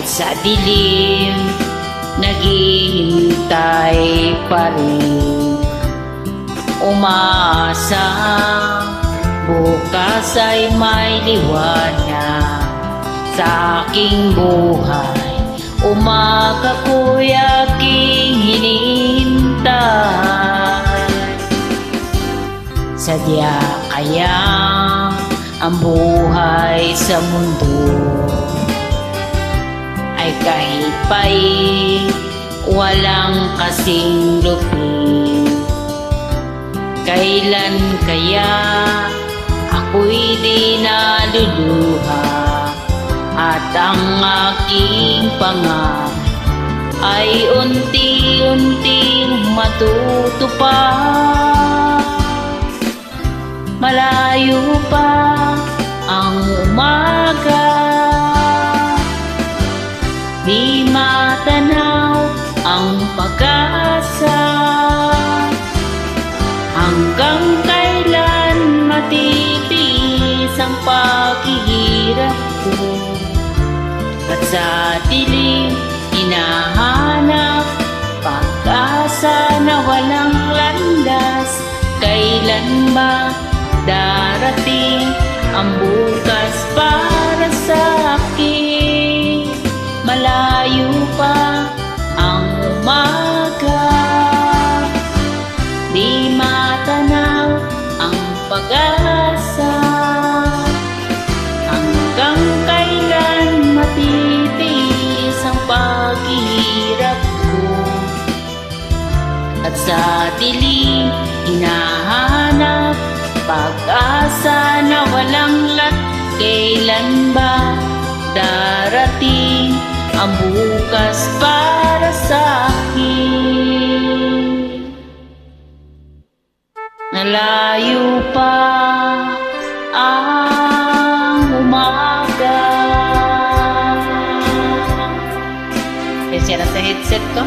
kahit sa dilim, naghihintay pa rin. Umaasa, bukas ay may liwanag sa aking buhay. Umaga ko'y aking hinihintay. Sadya kaya ang buhay sa mundo ay kahit pa'y walang kasing lupin. Kailan kaya ako'y di naluluha at ang aking pangarap ay unti-unting matutupad. Malayo pa ang umaga, di matanaw ang pag-asa. Hanggang kailan matitiis ang paghihirap ko, at sa dilim hinahanap pag-asa na walang landas. Kailan ba darating ang bukas para sa akin? Malayo pa ang umaga, di matanaw ang pag-asa. Hanggang kailan matitiis ang paghihirap ko, at sa dilim hinahanap pag-asa na walang lat. Kailan ba darating ang bukas para sa akin? Malayo pa ang umaga. Yan siya na sa headset ko.